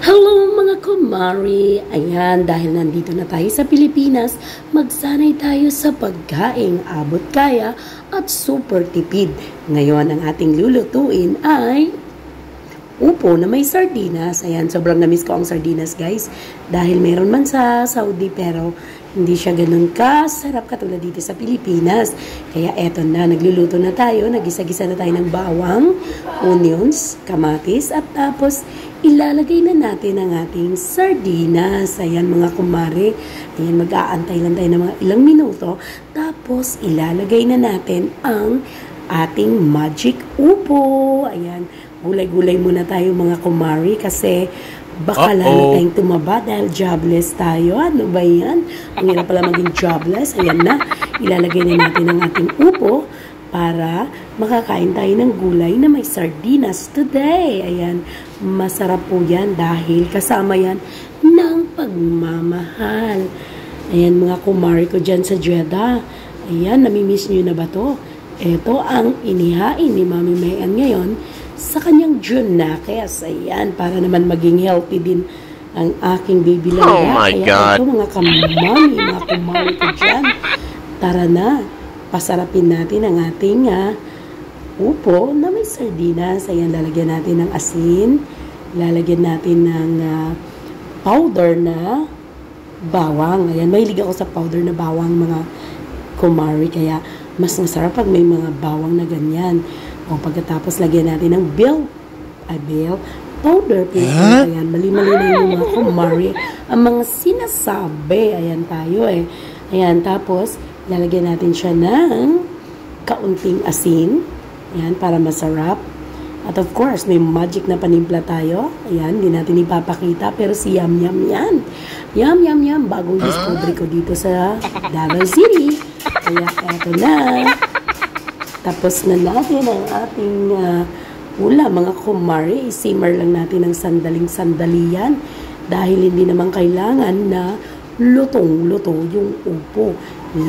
Hello mga kumari! Ayan, dahil nandito na tayo sa Pilipinas, magsanay tayo sa pagkaing abot kaya at super tipid. Ngayon, ang ating lulutuin ay upo na may sardinas. Ayan, sobrang namiss ko ang sardinas guys. Dahil meron man sa Saudi pero hindi siya ganun kasarap katulad dito sa Pilipinas. Kaya eto na, nagluluto na tayo. Nagisa-gisa na tayo ng bawang, onions, kamatis at tapos ilalagay na natin ang ating sardinas. Ayan mga kumare. Ayan, mag-aantay lang tayo ng mga ilang minuto. Tapos ilalagay na natin ang ating magic upo. Ayan, gulay-gulay muna tayo mga kumare kasi baka lalo tayong tumaba dahil jobless tayo. Ano ba yan? Ang hirap pala maging jobless. Ayan na, ilalagay na natin ang ating upo para makakain tayo ng gulay na may sardinas today. Ayan, masarap po yan dahil kasama yan ng pagmamahal. Ayan mga kumari ko dyan sa Jeddah. Ayan, namimiss nyo na ba to? Ito ang inihain ni Mami Mayan ngayon sa kanyang junakes. Ayan, para naman maging healthy din ang aking baby Laura. Oh my God! Ito mga kamami, mga kumari ko dyan. Tara na, pasarapin natin ang ating upo na may sardinas. Ayan, lalagyan natin ng asin. Lalagyan natin ng powder na bawang. Ayan, mahilig ako sa powder na bawang mga kumari. Kaya mas masarap pag may mga bawang na ganyan. O pagkatapos lagyan natin ng bell powder. Ayan, mali-mali na yung mga kumari. Ang mga sinasabi. Ayan tayo eh. Ayan, tapos lalagyan natin siya ng kaunting asin. Ayan, para masarap. At of course, may magic na panimpla tayo. Ayan, hindi natin ipapakita. Pero si Yum Yum yan. Yum Yum Yum. Bagong discovery ko dito sa Davao City. Kaya eto na. Tapos na natin ang ating ulam. Mga kumari, isimmer lang natin ng sandaling-sandali yan. Dahil hindi naman kailangan na lutong-luto yung upo.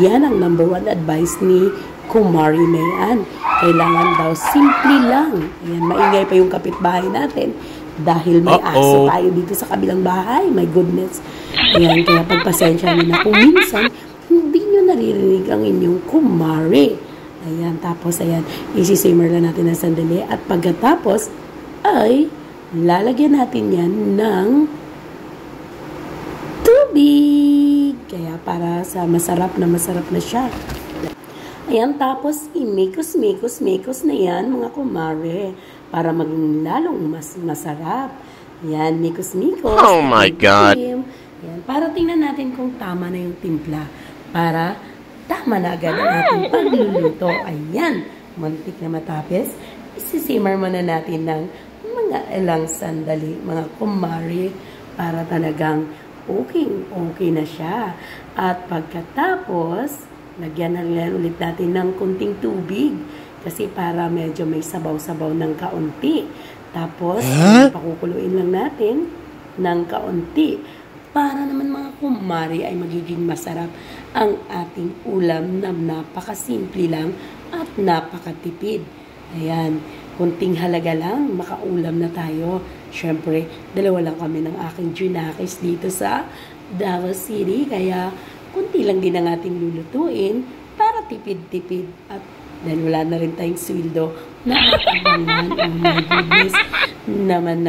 Yan ang number 1 advice ni Kumari Mayan. Kailangan daw simple lang. Ayan, maingay pa yung kapitbahay natin dahil may aso tayo dito sa kabilang bahay. My goodness. Ayan, kaya pagpasensya nyo na kung minsan hindi nyo naririnig ang inyong kumari. Ayan, tapos ayan, isi-simmer lang natin ng sandali at pagkatapos ay lalagyan natin yan ng tubig. Kaya para sa masarap na siya. Ayan, tapos imikos-mikos na yan mga kumare para maging lalong mas masarap. Ayan, mikos-mikos. Oh my God! Ayan, para tingnan natin kung tama na yung timpla. Para tama na agad ang ating pagluluto. Ayan, muntik na matapos. Isisimmer muna natin ng mga ilang sandali, mga kumare, para talagang okay na siya. At pagkatapos, lagyan na ulit natin ng kunting tubig kasi para medyo may sabaw-sabaw ng kaunti. Tapos, pakukuluin lang natin ng kaunti para naman mga kumari ay magiging masarap ang ating ulam na napakasimple lang at napakatipid. Ayan, kunting halaga lang, makaulam na tayo. Siyempre, dalawa lang kami ng aking junakis dito sa Davao City, kaya kunti lang din ang ating lulutuin para tipid-tipid at dahil wala na rin tayong sweldo na atabangan. Oh my goodness, naman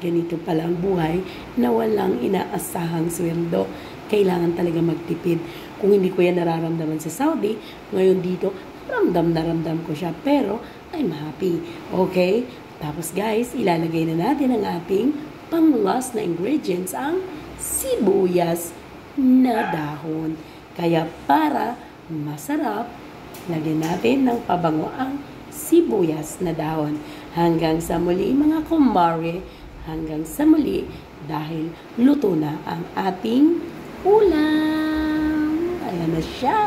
ganito pala ang buhay na walang inaasahang sweldo. Kailangan talaga magtipid. Kung hindi ko yan nararamdaman sa Saudi, ngayon dito, ramdam ko siya. Pero, I'm happy. Okay? Tapos guys, ilalagay na natin ang ating pang-last na ingredients, ang sibuyas na dahon. Kaya para masarap, lagyan natin ng pabango ang sibuyas na dahon. Hanggang sa muli mga kumare, hanggang sa muli dahil luto na ang ating ulam. Ayan na siya.